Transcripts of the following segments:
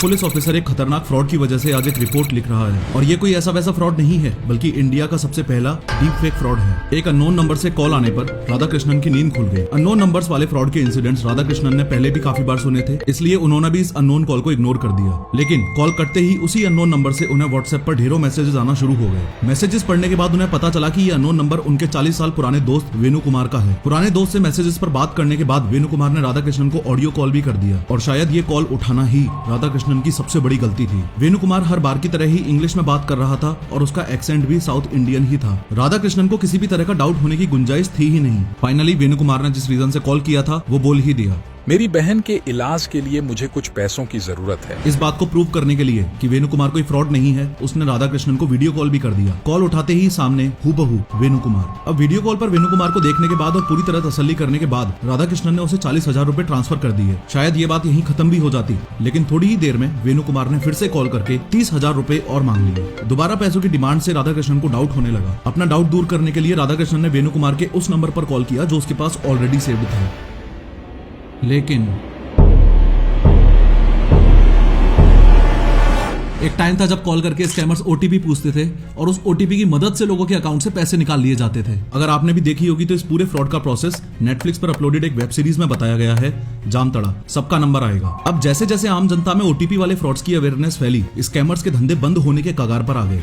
Police officer एक खतरनाक fraud की वजह से आज एक रिपोर्ट लिख रहा है और ये कोई ऐसा वैसा फ्रॉड नहीं है बल्कि इंडिया का सबसे पहला डीप फेक फ्रॉड है। एक अननोन नंबर से कॉल आने पर राधाकृष्णन की नींद खुल गई। अननोन नंबर्स वाले फ्रॉड के इंसिडेंट्स राधाकृष्णन ने पहले भी काफी बार सुने थे, इसलिए उन्होंने भी इस अननोन कॉल को इग्नोर कर दिया। लेकिन कॉल कटते ही उसी अननोन नंबर से उन्हें व्हाट्सएप पर ढेरों मैसेजेस आना शुरू हो गए। मैसेजेस पढ़ने के बाद उन्हें पता चला कि ये अननोन नंबर उनके 40 साल पुराने दोस्त वेणु कुमार का है। पुराने दोस्त से मैसेजेस पर बात करने के बाद वेणु कुमार ने राधाकृष्णन को ऑडियो कॉल भी कर दिया और शायद ये कॉल उठाना ही राधाकृष्णन की सबसे बड़ी गलती थी। वेणु कुमार हर बार की तरह ही इंग्लिश में बात कर रहा था और उसका एक्सेंट भी साउथ इंडियन ही था। राधाकृष्णन को किसी भी तरह का डाउट होने की गुंजाइश थी ही नहीं। फाइनली वेणु कुमार ने जिस रीजन से कॉल किया था वो बोल ही दिया। मेरी बहन के इलाज के लिए मुझे कुछ पैसों की जरूरत है। इस बात को प्रूव करने के लिए कि वेणु कुमार कोई फ्रॉड नहीं है, उसने राधाकृष्णन को वीडियो कॉल भी कर दिया। कॉल उठाते ही सामने हूबहू वेणु कुमार। अब वीडियो कॉल पर वेणु कुमार को देखने के बाद और पूरी तरह तसल्ली करने के बाद राधाकृष्णन ने उसे 40,000 रुपए ट्रांसफर कर दिए। शायद ये बात यहीं खत्म भी हो जाती, लेकिन थोड़ी ही देर में वेणु कुमार ने फिर से कॉल करके 30,000 रुपए और मांग लिए। दोबारा पैसों की डिमांड से राधाकृष्णन को डाउट होने लगा। अपना डाउट दूर करने के लिए राधाकृष्णन ने वेणु कुमार के उस नंबर पर कॉल किया जो उसके पास ऑलरेडी सेव्ड था। लेकिन एक टाइम था जब कॉल करके स्कैमर्स ओटीपी पूछते थे और उस ओटीपी की मदद से लोगों के अकाउंट से पैसे निकाल लिए जाते थे। अगर आपने भी देखी होगी तो इस पूरे फ्रॉड का प्रोसेस नेटफ्लिक्स पर अपलोडेड एक वेब सीरीज में बताया गया है, जामतड़ा, सबका नंबर आएगा। अब जैसे जैसे आम जनता में ओटीपी वाले फ्रॉड्स की अवेयरनेस फैली, स्कैमर्स के धंधे बंद होने के कगार पर आ गए।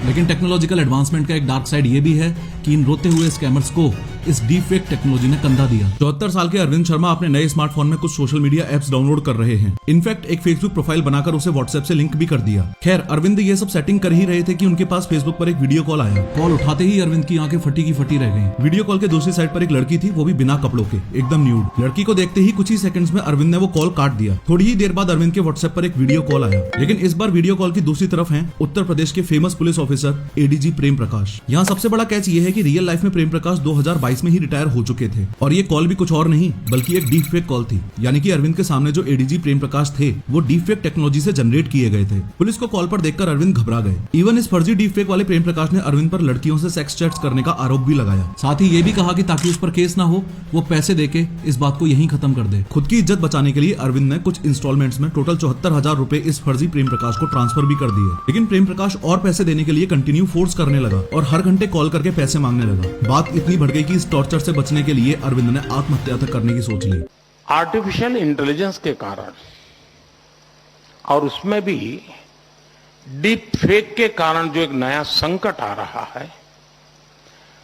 लेकिन टेक्नोलॉजिकल एडवांसमेंट का एक डार्क साइड ये भी है कि इन रोते हुए स्कैमर्स को इस डीप फेक टेक्नोलॉजी ने कंधा दिया। 74 साल के अरविंद शर्मा अपने नए स्मार्टफोन में कुछ सोशल मीडिया एप्स डाउनलोड कर रहे हैं। इनफैक्ट एक फेसबुक प्रोफाइल बनाकर उसे व्हाट्सएप से लिंक भी कर दिया। खैर, अरविंद ये सब सेटिंग कर ही रहे थे कि उनके पास फेसबुक पर एक वीडियो कॉल आया। कॉल उठाते ही अरविंद की आंखें फटी की फटी रह गईं। वीडियो कॉल के दूसरी साइड पर एक लड़की थी, वो भी बिना कपड़ों के, एकदम न्यूड। लड़की को देखते ही कुछ ही सेकंड्स में अरविंद ने वो कॉल काट दिया। थोड़ी ही देर बाद अरविंद के व्हाट्सएप पर एक वीडियो कॉल आया, लेकिन इस बार वीडियो कॉल की दूसरी तरफ है उत्तर प्रदेश के famous police officer ADG Prem Prakash. यहाँ सबसे बड़ा कैच ये है कि रियल लाइफ में प्रेम प्रकाश 2022 में ही रिटायर हो चुके थे और ये कॉल भी कुछ और नहीं बल्कि एक डीप फेक कॉल थी। यानी कि अरविंद के सामने जो एडीजी प्रेम प्रकाश थे वो डीप फेक टेक्नोलॉजी से जनरेट किए गए थे। पुलिस को कॉल पर देखकर अरविंद घबरा गए। इवन इस फर्जी डीप फेक वाले प्रेम प्रकाश ने अरविंद पर लड़कियों से सेक्स चैट्स करने का आरोप भी लगाया। साथ ही ये भी कहा कि ताकि उस पर केस ना हो वो पैसे देके इस बात को यहीं खत्म कर दे। खुद की इज्जत बचाने के लिए अरविंद ने कुछ इंस्टॉलमेंट्स में टोटल 74,000 रुपए इस फर्जी प्रेम प्रकाश को ट्रांसफर भी कर दिए। लेकिन प्रेम प्रकाश और पैसे देने के लिए कंटिन्यू फोर्स करने लगा और हर घंटे कॉल करके पैसे मांगने लगा। बात इतनी बढ़ गई कि इस टॉर्चर से बचने के लिए अरविंद ने आत्महत्या तक करने की सोच ली। आर्टिफिशियल इंटेलिजेंस के कारण और उसमें भी डीप फेक के कारण जो एक नया संकट आ रहा है।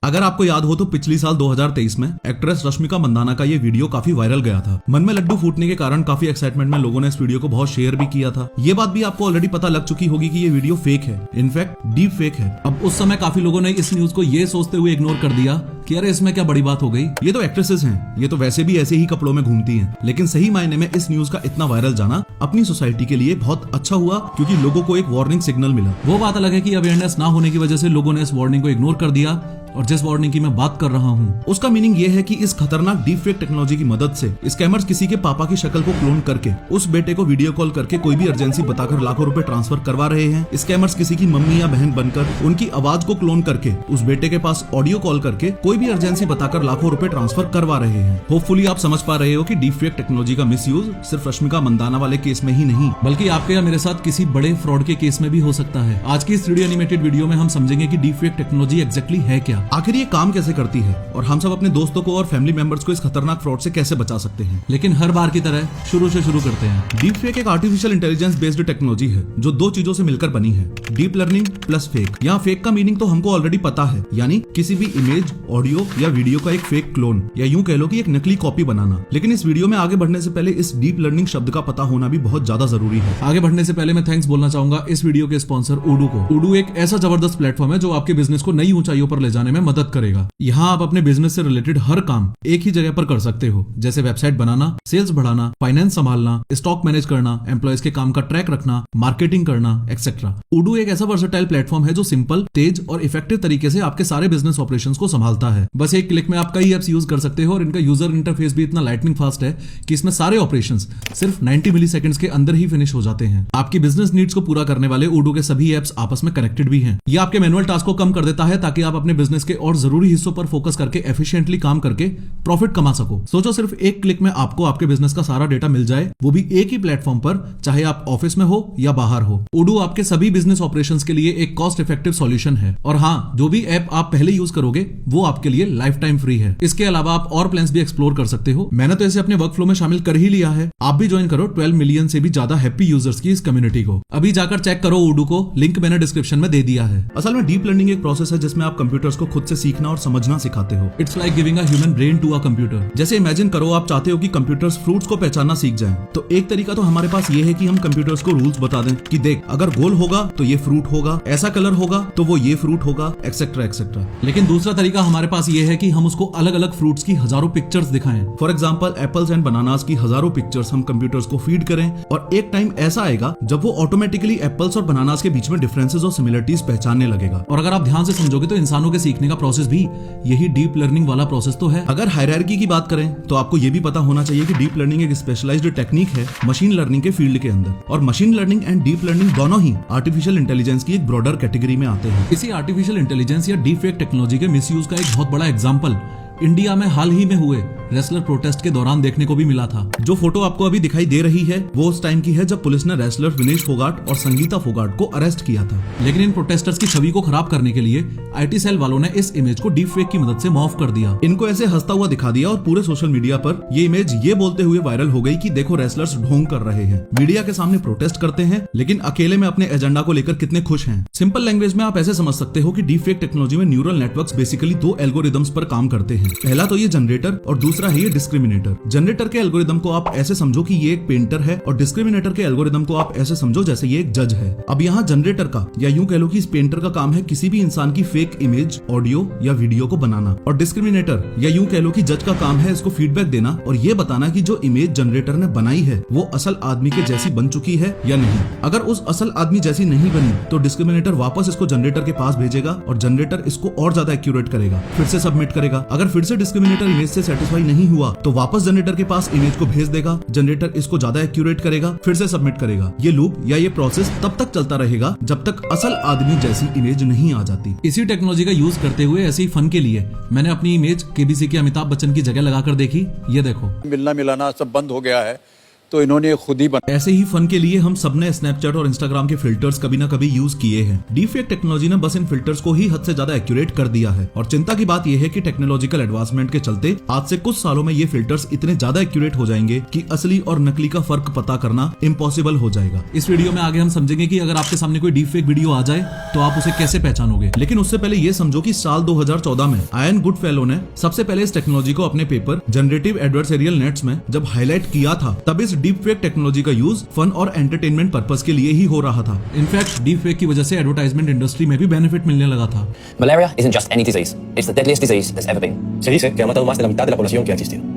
अगर आपको याद हो तो पिछली साल 2023 में एक्ट्रेस रश्मिका मंदाना का ये वीडियो काफी वायरल गया था। मन में लड्डू फूटने के कारण काफी एक्साइटमेंट में लोगों ने इस वीडियो को बहुत शेयर भी किया था। ये बात भी आपको ऑलरेडी पता लग चुकी होगी कि ये वीडियो फेक है, इनफैक्ट डीप फेक है। अब उस समय काफी लोगों ने इस न्यूज को ये सोचते हुए इग्नोर कर दिया कि अरे इसमें क्या बड़ी बात हो गई, ये तो एक्ट्रेसेस हैं, ये तो वैसे भी ऐसे ही कपड़ों में घूमती हैं। लेकिन सही मायने में इस न्यूज का इतना वायरल जाना अपनी सोसाइटी के लिए बहुत अच्छा हुआ, क्योंकि लोगों को एक वार्निंग सिग्नल मिला। वो बात अलग है कि अवेयरनेस ना होने की वजह से लोगों ने इस वार्निंग को इग्नोर कर दिया और जिस वार्निंग की मैं बात कर रहा हूँ उसका मीनिंग ये है कि इस खतरनाक डीप फेक टेक्नोलॉजी की मदद से स्कैमर्स किसी के पापा की शक्ल को क्लोन करके उस बेटे को वीडियो कॉल करके कोई भी अर्जेंसी बताकर लाखों रुपए ट्रांसफर करवा रहे हैं। स्कैमर्स किसी की मम्मी या बहन बनकर उनकी आवाज को क्लोन करके उस बेटे के पास ऑडियो कॉल करके कोई भी अर्जेंसी बताकर लाखों रुपए ट्रांसफर करवा रहे हैं। होपफुली आप समझ पा रहे हो कि डीप फेक टेक्नोलॉजी का मिसयूज सिर्फ रश्मिका मंदाना वाले केस में ही नहीं बल्कि आपके या मेरे साथ किसी बड़े फ्रॉड के केस में भी हो सकता है। आज की इस 3D एनिमेटेड वीडियो में हम समझेंगे कि डीप फेक टेक्नोलॉजी एग्जैक्टली है क्या, आखिर ये काम कैसे करती है और हम सब अपने दोस्तों को और फैमिली मेंबर्स को इस खतरनाक फ्रॉड से कैसे बचा सकते हैं। लेकिन हर बार की तरह शुरू से शुरू करते हैं। डीप फेक एक आर्टिफिशियल इंटेलिजेंस बेस्ड टेक्नोलॉजी है जो दो चीजों से मिलकर बनी है, डीप लर्निंग प्लस फेक। यहाँ फेक का मीनिंग तो हमको ऑलरेडी पता है, यानी किसी भी इमेज, ऑडियो या वीडियो का एक फेक क्लोन या यूं कह लो कि एक नकली कॉपी बनाना। लेकिन इस वीडियो में आगे बढ़ने से पहले इस डीप लर्निंग शब्द का पता होना भी बहुत ज्यादा जरूरी है। आगे बढ़ने से पहले मैं थैंक्स बोलना चाहूंगा इस वीडियो के स्पॉन्सर उडू को। उडू एक ऐसा जबरदस्त प्लेटफॉर्म है जो आपके बिजनेस को नई ऊंचाइयों पर ले जाने में मदद करेगा। यहाँ आप अपने बिजनेस से रिलेटेड हर काम एक ही जगह पर कर सकते हो, जैसे वेबसाइट बनाना, सेल्स बढ़ाना, फाइनेंस संभालना, स्टॉक मैनेज करना, एम्प्लॉयज के काम का ट्रैक रखना, मार्केटिंग करना, एक्सेट्रा। उडू एक ऐसा वर्सेटाइल प्लेटफॉर्म है जो सिंपल, तेज और इफेक्टिव तरीके से आपके सारे बिजनेस बिजनेस ऑपरेशंस को संभालता है। बस एक क्लिक में आप कई एप्स यूज कर सकते हो और इनका यूजर इंटरफेस भी इतना लाइटनिंग फास्ट है कि इसमें सारे ऑपरेशंस सिर्फ 90 मिलीसेकंड्स के अंदर ही फिनिश हो जाते हैं। आपकी बिजनेस नीड्स को पूरा करने वाले Odoo के सभी एप्स आपस में कनेक्टेड भी हैं। ये आपके मैनुअल टास्क को कम कर देता है ताकि आप अपने बिजनेस के और जरूरी हिस्सों पर फोकस करके एफिशिएंटली काम करके प्रॉफिट कमा सको। सोचो सिर्फ एक क्लिक में आपको आपके बिजनेस का सारा डेटा मिल जाए, वो भी एक ही प्लेटफॉर्म पर, चाहे आप ऑफिस में हो या बाहर हो। Odoo आपके सभी बिजनेस ऑपरेशंस के लिए एक कॉस्ट इफेक्टिव सॉल्यूशन है और हाँ, जो भी ऐप आप पहले यूज करोगे वो आपके लिए लाइफ टाइम फ्री है। इसके अलावा आप और प्लान्स भी एक्सप्लोर कर सकते हो। मैंने तो इसे अपने वर्क फ्लो में शामिल कर ही लिया है। आप भी ज्वाइन करो 12 मिलियन से भी ज्यादा हैप्पी यूजर्स की इस कम्युनिटी को। अभी जाकर चेक करो Odoo को, लिंक मैंने डिस्क्रिप्शन में दे दिया है। असल में डीप लर्निंग एक प्रोसेस है जिसमें आप कंप्यूटर्स को खुद से सीखना और समझना सिखाते हो। It's like giving a human brain to a computer. जैसे इमेजिन करो आप चाहते हो कि कंप्यूटर्स फ्रूट्स को पहचानना सीख जाएं, तो एक तरीका तो हमारे पास ये है कि हम कंप्यूटर्स को रूल्स बता दें कि देख, अगर गोल होगा तो ये फ्रूट होगा, ऐसा कलर होगा तो वो ये फ्रूट होगा, एक्सेट्रा एक्सेट्रा। लेकिन दूसरा तरीका हमारे पास ये है कि हम उसको अलग अलग फ्रूट्स की हजारों पिक्चर्स दिखाएं। For example apples and bananas की हजारों पिक्चर्स हम कंप्यूटर्स को फीड करें और एक टाइम ऐसा आएगा जब वो ऑटोमेटिकली एप्पल्स और बनानास के बीच में डिफरेंसेस और सिमिलरिटीज पहचानने लगेगा। और अगर आप ध्यान से समझोगे तो इंसानों के सीखने का प्रोसेस भी यही डीप लर्निंग वाला प्रोसेस तो है। अगर हायरार्की की बात करें तो आपको ये भी पता होना चाहिए कि डीप लर्निंग एक स्पेशलाइज्ड टेक्निक है मशीन लर्निंग के फील्ड के अंदर, और machine learning and deep learning दोनों ही आर्टिफिशियल इंटेलिजेंस की एक ब्रॉडर कैटेगरी में आते हैं। इसी आर्टिफिशियल इंटेलिजेंस या डीप फेक टेक्नोलॉजी के मिसयूज का एक बहुत बड़ा एग्जांपल इंडिया में हाल ही में हुए रेसलर प्रोटेस्ट के दौरान देखने को भी मिला था। जो फोटो आपको अभी दिखाई दे रही है वो उस टाइम की है जब पुलिस ने रेसलर विनेश फोगाट और संगीता फोगाट को अरेस्ट किया था। लेकिन इन प्रोटेस्टर्स की छवि को खराब करने के लिए आईटी सेल वालों ने इस इमेज को डीप फेक की मदद से मॉर्फ कर दिया। इनको ऐसे हंसता हुआ दिखा दिया और पूरे सोशल मीडिया पर ये इमेज ये बोलते हुए वायरल हो गई कि देखो रेसलर्स ढोंग कर रहे हैं, मीडिया के सामने प्रोटेस्ट करते हैं लेकिन अकेले में अपने एजेंडा को लेकर कितने खुश हैं। सिंपल लैंग्वेज में आप ऐसे समझ सकते हो कि डीप फेक टेक्नोलॉजी में न्यूरल नेटवर्क्स बेसिकली दो एल्गोरिदम्स पर काम करते हैं। पहला तो ये जनरेटर और दूसरा है ये डिस्क्रिमिनेटर। जनरेटर के एल्गोरिदम को आप ऐसे समझो कि ये एक पेंटर है और डिस्क्रिमिनेटर के एल्गोरिदम को आप ऐसे समझो जैसे ये एक जज है। अब यहाँ जनरेटर का या यूं कह लो कि इस पेंटर का काम है किसी भी इंसान की फेक इमेज, ऑडियो या वीडियो को बनाना, और डिस्क्रिमिनेटर या यूं कह लो कि जज का काम है इसको फीडबैक देना और ये बताना कि जो इमेज जनरेटर ने बनाई है वो असल आदमी के जैसी बन चुकी है या नहीं। अगर उस असल आदमी जैसी नहीं बनी तो डिस्क्रिमिनेटर वापस इसको जनरेटर के पास भेजेगा और जनरेटर इसको और ज्यादा एक्यूरेट करेगा, फिर से सबमिट करेगा। अगर फिर से डिस्क्रिमिनेटर इमेज से सेटिस्फाई नहीं हुआ तो वापस जनरेटर के पास इमेज को भेज देगा, जनरेटर इसको ज्यादा एक्यूरेट करेगा, फिर से सबमिट करेगा। ये लूप या ये प्रोसेस तब तक चलता रहेगा जब तक असल आदमी जैसी इमेज नहीं आ जाती। इसी टेक्नोलॉजी का यूज करते हुए ऐसे ही फन के लिए मैंने अपनी इमेज केबीसी के अमिताभ बच्चन की जगह लगाकर देखी। ये देखो, मिलना मिलाना सब बंद हो गया है तो इन्होंने खुद ही ऐसे ही फन के लिए हम सबने स्नैपचैट और इंस्टाग्राम के फिल्टर्स कभी ना कभी यूज किए हैं। डीपफेक टेक्नोलॉजी ने बस इन फिल्टर्स को ही हद से ज्यादा एक्यूरेट कर दिया है और चिंता की बात यह है कि टेक्नोलॉजिकल एडवांसमेंट के चलते आज से कुछ सालों में ये फिल्टर्स इतने ज्यादा एक्यूरेट हो जाएंगे कि असली और नकली का फर्क पता करना इम्पॉसिबल हो जाएगा। इस वीडियो में आगे हम समझेंगे कि अगर आपके सामने कोई डीपफेक वीडियो आ जाए तो आप उसे कैसे पहचानोगे। लेकिन उससे पहले ये समझो कि साल 2014 में आयन गुडफेलो ने सबसे पहले इस टेक्नोलॉजी को अपने पेपर जनरेटिव एडवर्सरियल नेट्स में जब हाईलाइट किया था, तब इस डीपफेक टेक्नोलॉजी का यूज फन और एंटरटेनमेंट पर्पस के लिए ही हो रहा था। इनफैक्ट डीपफेक की वजह से एडवर्टाइजमेंट इंडस्ट्री में भी बेनिफिट मिलने लगा था। Malaria isn't just any disease. It's the deadliest disease that's ever been. Se dice que ha matado más de la mitad de la población que ha existido.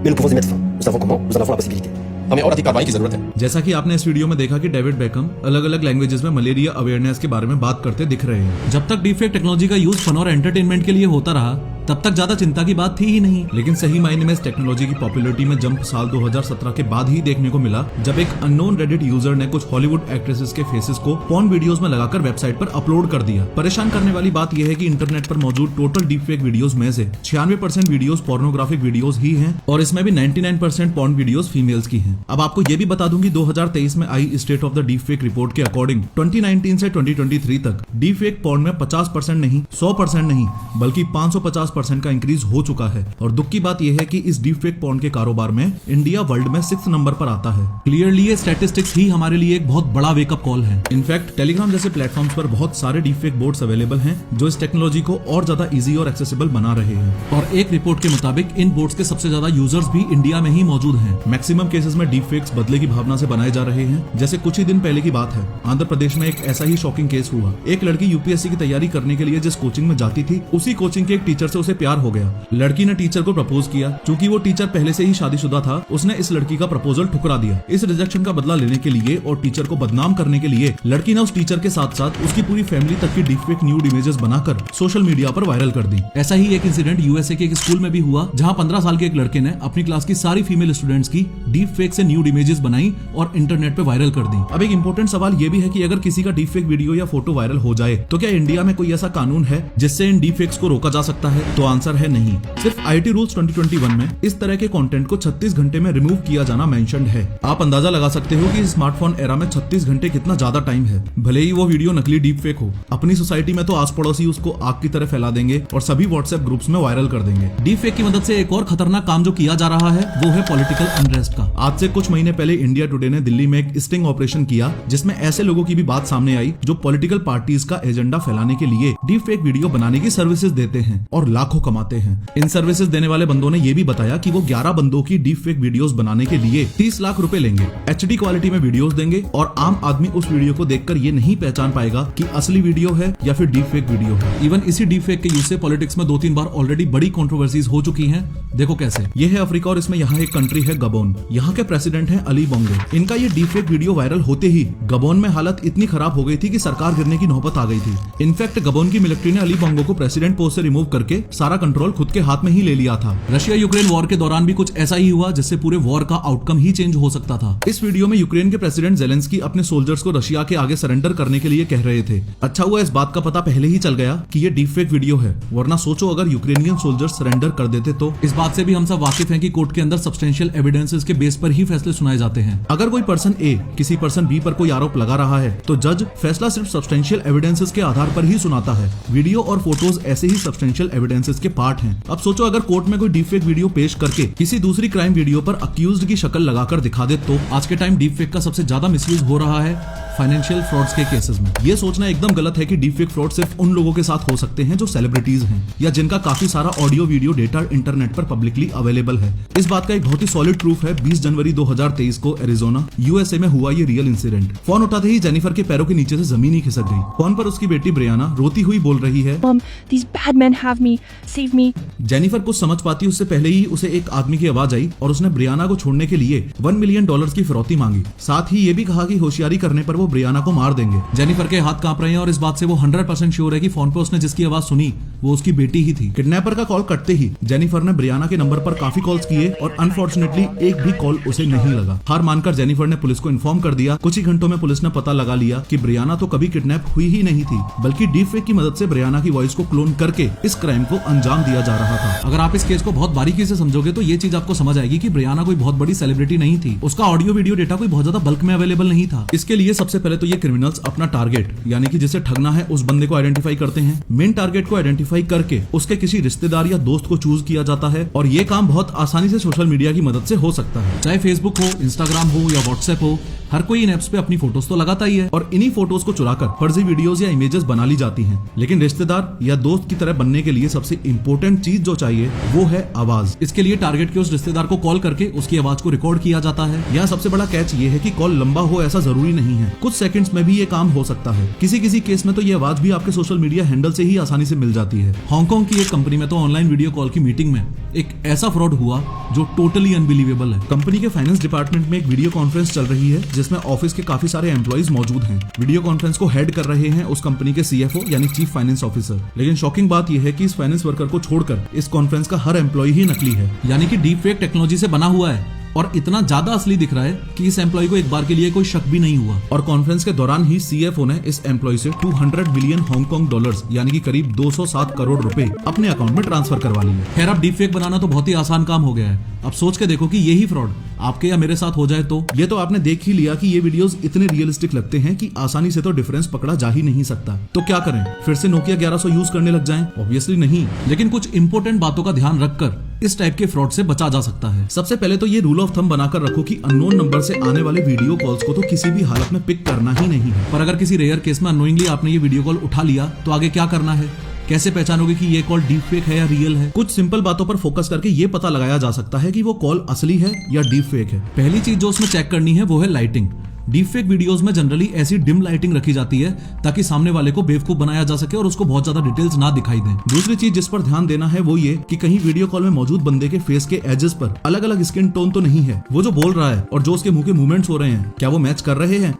Mais nous pouvons y mettre fin. Nous savons comment, nous en avons la possibilité. हमें और अधिक कार्रवाई की जरूरत है। जैसा कि आपने इस वीडियो में देखा कि डेविड बेकम अलग अलग लैंग्वेजेस में मलेरिया अवेयरनेस के बारे में बात करते दिख रहे हैं। जब तक डीपफेक टेक्नोलॉजी का यूज फन और एंटरटेनमेंट के लिए होता रहा तब तक ज्यादा चिंता की बात थी ही नहीं। लेकिन सही मायने में इस टेक्नोलॉजी की पॉपुलैरिटी में जंप साल 2017 के बाद ही देखने को मिला, जब एक अननोन रेडिट यूजर ने कुछ हॉलीवुड एक्ट्रेसेस के फेसेस को पॉर्न वीडियोस में लगाकर वेबसाइट पर अपलोड कर दिया। परेशान करने वाली बात यह है कि इंटरनेट पर मौजूद टोटल डीपफेक वीडियोस में से 96% वीडियोस पोर्नोग्राफिक वीडियोस ही हैं और इसमें भी 99% पॉर्न वीडियोस फीमेल्स की हैं। अब आपको ये भी बता दूं कि 2023 में आई state of the deepfake report के अकॉर्डिंग 2019 से 2023 तक डीपफेक पॉर्न में 50% नहीं, 100% नहीं, बल्कि 550% का इंक्रीज हो चुका है। और दुख की बात यह है कि इस डीपफेक पॉर्न के कारोबार में इंडिया वर्ल्ड में 6 नंबर पर आता है। क्लियरली ये स्टैटिस्टिक्स ही हमारे लिए एक बहुत बड़ा वेकअप कॉल है। इनफैक्ट टेलीग्राम जैसे प्लेटफॉर्म्स पर बहुत सारे डीपफेक बोर्ड्स अवेलेबल हैं जो इस टेक्नोलॉजी को और ज्यादा इजी और एक्सेसिबल बना रहे हैं। और एक रिपोर्ट के मुताबिक इन बोर्ड्स के सबसे ज्यादा यूजर्स भी इंडिया में ही मौजूद हैं। मैक्सिमम केसेस में डीपफेक्स बदले की भावना से बनाए जा रहे हैं। जैसे कुछ ही दिन पहले की बात है, आंध्र प्रदेश में एक ऐसा ही शॉकिंग केस हुआ। एक लड़की यूपीएससी की तैयारी करने के लिए जिस कोचिंग में जाती थी, उसी कोचिंग के एक टीचर से उसे प्यार हो गया। लड़की ने टीचर को प्रपोज किया। चूंकि वो टीचर पहले से ही शादीशुदा था, उसने इस लड़की का प्रपोजल ठुकरा दिया। इस रिजेक्शन का बदला लेने के लिए और टीचर को बदनाम करने के लिए लड़की ने उस टीचर के साथ साथ उसकी पूरी फैमिली तक की डीपफेक न्यूड इमेजेस बनाकर सोशल मीडिया पर वायरल कर दी। ऐसा ही एक इंसिडेंट यूएसए के एक स्कूल में भी हुआ, जहां 15 साल के एक लड़के ने अपनी क्लास की सारी फीमेल स्टूडेंट्स की डीपफेक से न्यूड इमेजेस बनाई और इंटरनेट पे वायरल कर दी। अब एक इंपॉर्टेंट सवाल ये भी है कि अगर किसी का डीपफेक वीडियो या फोटो वायरल हो जाए तो क्या इंडिया में कोई ऐसा कानून है जिससे इन डीपफेक्स को रोका जा सकता है? तो आंसर है नहीं। सिर्फ आईटी रूल्स 2021 में इस तरह के कंटेंट को 36 घंटे में रिमूव किया जाना मेंशन्ड है। आप अंदाजा लगा सकते हो कि स्मार्टफोन एरा में 36 घंटे कितना ज्यादा टाइम है। भले ही वो वीडियो नकली डीपफेक हो, अपनी सोसाइटी में तो आस पड़ोसी उसको आग की तरह फैला देंगे और सभी व्हाट्सएप ग्रुप्स में वायरल कर देंगे। डीपफेक की मदद से एक और खतरनाक काम जो किया जा रहा है वो है पॉलिटिकल अनरेस्ट का। आज से कुछ महीने पहले इंडिया टुडे ने दिल्ली में एक स्टिंग ऑपरेशन किया, जिसमें ऐसे लोगों की भी बात सामने आई जो पॉलिटिकल पार्टीज का एजेंडा फैलाने के लिए डीपफेक वीडियो बनाने की सर्विसेज देते हैं और लाखों कमाते हैं। इन सर्विसेज देने वाले बंदों ने ये भी बताया कि वो 11 बंदों की डीपफेक वीडियोस बनाने के लिए 30 लाख रुपए लेंगे, HD क्वालिटी में वीडियोस देंगे और आम आदमी उस वीडियो को देखकर ये नहीं पहचान पाएगा कि असली वीडियो है या फिर डीपफेक वीडियो है। इवन इसी डीपफेक के यूज से पॉलिटिक्स में 2-3 बार ऑलरेडी बड़ी कंट्रोवर्सीज हो चुकी हैं। देखो कैसे। ये है अफ्रीका और इसमें यहाँ एक कंट्री है गबोन। यहाँ के प्रेसिडेंट हैं अली बोंगो। इनका ये डीपफेक वीडियो वायरल होते ही गबोन में हालत इतनी खराब हो गई थी कि सरकार गिरने की नौबत आ गई थी। इनफैक्ट गबोन की मिलिट्री ने अली बोंगो को प्रेसिडेंट पोस्ट से रिमूव करके सारा कंट्रोल खुद के हाथ में ही ले लिया था। रशिया यूक्रेन वॉर के दौरान भी कुछ ऐसा ही हुआ, जिससे पूरे वॉर का आउटकम ही चेंज हो सकता था। इस वीडियो में यूक्रेन के प्रेसिडेंट जेलेंस्की अपने सोल्जर्स को रशिया के आगे सरेंडर करने के लिए कह रहे थे। अच्छा हुआ इस बात का पता पहले ही चल गया कि ये डीपफेक वीडियो है, वरना सोचो अगर यूक्रेनियन सोल्जर्स सरेंडर कर देते तो। इस बात से भी हम सब वाकिफ हैं कि कोर्ट के अंदर सब्सटेंशियल एविडेंसेस के बेस पर ही फैसले सुनाए जाते हैं। अगर कोई पर्सन ए किसी पर्सन बी पर कोई आरोप लगा रहा है तो जज फैसला सिर्फ सब्सटेंशियल एविडेंसेस के आधार पर ही सुनाता है। वीडियो और फोटोज ऐसे ही सब्सटेंशियल एविडेंसेस के पार्ट हैं। अब सोचो अगर कोर्ट में कोई डीपफेक वीडियो पेश करके किसी दूसरी क्राइम वीडियो पर अक्यूज्ड की शक्ल लगाकर दिखा दे तो। आज के टाइम डीपफेक का सबसे ज्यादा मिसयूज हो रहा है फाइनेंशियल फ्रॉड्स के केसेस में। ये सोचना एकदम गलत है कि डीपफेक फ्रॉड सिर्फ उन लोगों के साथ हो सकते हैं जो सेलिब्रिटीज हैं या जिनका काफी सारा ऑडियो वीडियो डेटा इंटरनेट पर पब्लिकली अवेलेबल है। इस बात का एक बहुत ही सॉलिड प्रूफ है 20 जनवरी 2023 को एरिजोना यूएसए में हुआ ये रियल इंसिडेंट। फोन उठाते ही जेनिफर के पैरों के नीचे से जमीन ही खिसक गई। फोन पर उसकी बेटी ब्रियाना रोती हुई बोल रही है, Mom, these bad men have me. Save me. Jennifer कुछ समझ पाती उससे पहले ही उसे एक आदमी की आवाज आई और उसने ब्रियाना को छोड़ने के लिए $1 मिलियन की फिरौती मांगी। साथ ही ये भी कहा कि होशियारी करने पर वो ब्रियाना को मार देंगे। जेनिफर के हाथ कांप रहे हैं और इस बात से वो 100% श्योर है कि फोन पर उसने जिसकी आवाज सुनी वो उसकी बेटी ही थी। किडनैपर का कॉल कटते ही जेनिफर ने ब्रियाना के नंबर पर काफी कॉल्स किए और अनफॉर्चुनेटली एक भी कॉल उसे नहीं लगा। हार मानकर जेनिफर ने पुलिस को इन्फॉर्म कर दिया। कुछ ही घंटों में पुलिस ने पता लगा लिया कि ब्रियाना तो कभी किडनैप हुई ही नहीं थी, बल्कि डीपफेक की मदद से ब्रियाना की वॉइस को क्लोन करके इस क्राइम को अंजाम दिया जा रहा था। अगर आप इस केस को बहुत बारीकी से समझोगे तो ये चीज आपको समझ आएगी कि ब्रियाना कोई बहुत बड़ी सेलिब्रिटी नहीं थी। उसका ऑडियो वीडियो डेटा कोई बहुत ज्यादा बल्क में अवेलेबल नहीं था। इसके लिए सबसे पहले तो ये क्रिमिनल्स अपना टारगेट यानी कि जिसे ठगना है उस बंदे को आइडेंटिफाई करते हैं। मेन टारगेट को आइडेंटिफाई करके उसके किसी रिश्तेदार या दोस्त को चूज किया जाता है और ये काम बहुत आसानी से सोशल मीडिया की मदद से हो सकता है। चाहे फेसबुक हो, इंस्टाग्राम हो या व्हाट्सएप हो, हर कोई इन एप्स पे अपनी फोटोज तो लगाता ही है और इन्हीं फोटोज को चुराकर फर्जी वीडियोस या इमेजेस बना ली जाती हैं। लेकिन रिश्तेदार या दोस्त की तरह बनने के लिए सबसे इंपॉर्टेंट चीज जो चाहिए वो है आवाज। इसके लिए टारगेट के उस रिश्तेदार को कॉल करके उसकी आवाज को रिकॉर्ड किया जाता है। यहाँ सबसे बड़ा कैच ये है कि कॉल लंबा हो ऐसा जरूरी नहीं है, कुछ सेकंड्स में भी ये काम हो सकता है। किसी किसी केस में तो ये आवाज भी आपके सोशल मीडिया हैंडल से ही आसानी से मिल जाती है। हांगकांग की एक कंपनी में तो ऑनलाइन वीडियो कॉल की मीटिंग में एक ऐसा फ्रॉड हुआ जो टोटली अनबिलीवेबल है। कंपनी के फाइनेंस डिपार्टमेंट में एक वीडियो कॉन्फ्रेंस चल रही है जिसमें ऑफिस के काफी सारे एम्प्लॉइज मौजूद हैं। वीडियो कॉन्फ्रेंस को हेड कर रहे हैं उस कंपनी के CFO यानी चीफ फाइनेंस ऑफिसर। लेकिन शॉकिंग बात यह है कि इस फाइनेंस वर्कर को छोड़कर इस कॉन्फ्रेंस का हर एम्प्लॉय ही नकली है, यानी कि डीपफेक टेक्नोलॉजी से बना हुआ है और इतना ज्यादा असली दिख रहा है कि इस एम्प्लॉय को एक बार के लिए कोई शक भी नहीं हुआ। और कॉन्फ्रेंस के दौरान ही CFO ने इस एम्प्लॉय से 200 मिलियन हांगकांग डॉलर्स यानी कि करीब 207 करोड़ रुपए अपने अकाउंट में ट्रांसफर करवा लिए। खैर अब डीपफेक बनाना तो बहुत ही आसान काम हो गया है। अब सोच के देखो कि यही फ्रॉड आपके या मेरे साथ हो जाए तो। ये तो आपने देख ही लिया कि ये वीडियोस इतने रियलिस्टिक लगते हैं कि आसानी से तो डिफरेंस पकड़ा जा ही नहीं सकता। तो क्या करें, फिर से नोकिया 1100 यूज करने लग जाएं? ऑब्वियसली नहीं, लेकिन कुछ इंपॉर्टेंट बातों का ध्यान रखकर इस टाइप के फ्रॉड से बचा जा सकता है। सबसे पहले तो ये रूल ऑफ थंब बनाकर रखो कि अननोन नंबर से आने वाले वीडियो कॉल्स को तो किसी भी हालत में पिक करना ही नहीं है। पर अगर किसी रेयर केस में अननोइंगली आपने ये वीडियो कॉल उठा लिया तो आगे क्या करना है? कैसे पहचानोगे कि ये कॉल डीपफेक है या रियल है? कुछ सिंपल बातों पर फोकस करके ये पता लगाया जा सकता है कि वो कॉल असली है या डीपफेक है। पहली चीज जो उसमें चेक करनी है वो है लाइटिंग। डीप फेक वीडियोस में जनरली ऐसी डिम लाइटिंग रखी जाती है ताकि सामने वाले को बेवकूफ बनाया जा सके और उसको बहुत ज्यादा डिटेल्स ना दिखाई दें। दूसरी चीज जिस पर ध्यान देना है वो ये कि कहीं वीडियो कॉल में मौजूद बंदे के फेस के एजेस पर अलग अलग स्किन टोन तो नहीं है। वो जो बोल रहा है और जो उसके मुंह के मूवमेंट्स हो रहे हैं क्या वो मैच कर रहे हैं।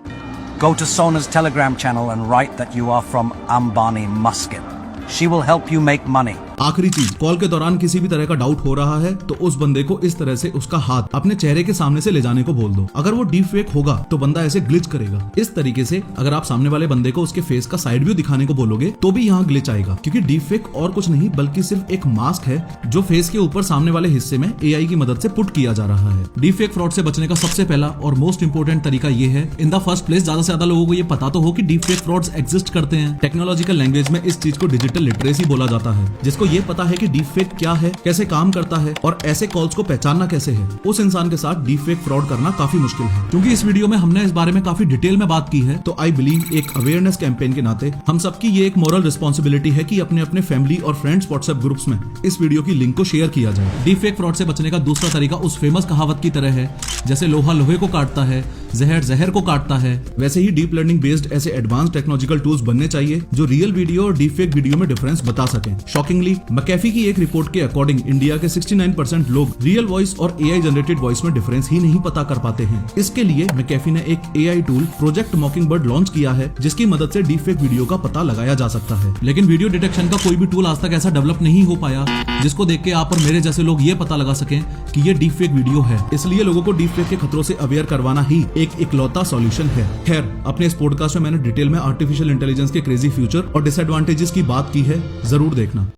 Go to Sona's Telegram channel and write that you are from Ambani Muscat. She will help you make money. आखिरी चीज, कॉल के दौरान किसी भी तरह का डाउट हो रहा है तो उस बंदे को इस तरह से उसका हाथ अपने चेहरे के सामने से ले जाने को बोल दो। अगर वो डीप फेक होगा तो बंदा ऐसे ग्लिच करेगा। इस तरीके से अगर आप सामने वाले बंदे को उसके फेस का साइड व्यू दिखाने को बोलोगे तो भी यहाँ ग्लिच आएगा, क्योंकि डीप फेक और कुछ नहीं बल्कि सिर्फ एक मास्क है जो फेस के ऊपर सामने वाले हिस्से में AI की मदद से पुट किया जा रहा है। डीप फेक फ्रॉड से बचने का सबसे पहला और मोस्ट इंपोर्टेंट तरीका ये है, इन द फर्स्ट प्लेस ज्यादा से ज्यादा लोगों को ये पता तो हो कि डीप फेक फ्रॉड्स एग्जिस्ट करते हैं। टेक्नोलॉजिकल लैंग्वेज में इस चीज को डिजिटल लिटरेसी बोला जाता है। जिसको ये पता है कि डीप फेक क्या है, कैसे काम करता है और ऐसे कॉल्स को पहचानना कैसे है, उस इंसान के साथ डीप फेक फ्रॉड करना काफी मुश्किल है। क्योंकि इस वीडियो में हमने इस बारे में काफी डिटेल में बात की है तो आई बिलीव एक अवेयरनेस कैंपेन के नाते हम सबकी ये एक मॉरल रिस्पॉन्सिबिलिटी है कि अपने अपने फैमिली और फ्रेंड्स व्हाट्सएप ग्रुप्स में इस वीडियो की लिंक को शेयर किया जाए। डीप फेक फ्रॉड से बचने का दूसरा तरीका उस फेमस कहावत की तरह है, जैसे लोहा लोहे को काटता है, जहर जहर को काटता है, वैसे ही डीप लर्निंग बेस्ड ऐसे एडवांस टेक्नोलॉजिकल टूल्स बनने चाहिए जो रियल वीडियो और डीप फेक वीडियो में डिफरेंस बता सकें। शॉकिंगली मैकेफी की एक रिपोर्ट के अकॉर्डिंग इंडिया के 69% लोग रियल वॉइस और AI जनरेटेड वॉइस में डिफरेंस ही नहीं पता कर पाते हैं। इसके लिए मैकेफी ने एक AI tool project mockingbird launch किया है जिसकी मदद से डीप फेक वीडियो का पता लगाया जा सकता है। लेकिन वीडियो डिटेक्शन का कोई भी टूल आज तक ऐसा डेवलप नहीं हो पाया जिसको देख के आप और मेरे जैसे लोग ये पता लगा सकें कि ये डीप फेक वीडियो है। इसलिए लोगों को डीप फेक के खतरों से अवेयर करवाना ही एक इकलौता सॉल्यूशन है। खैर, अपने इस पॉडकास्ट में मैंने डिटेल में आर्टिफिशियल इंटेलिजेंस के क्रेजी फ्यूचर और डिसएडवांटेजेस की बात की है, जरूर देखना।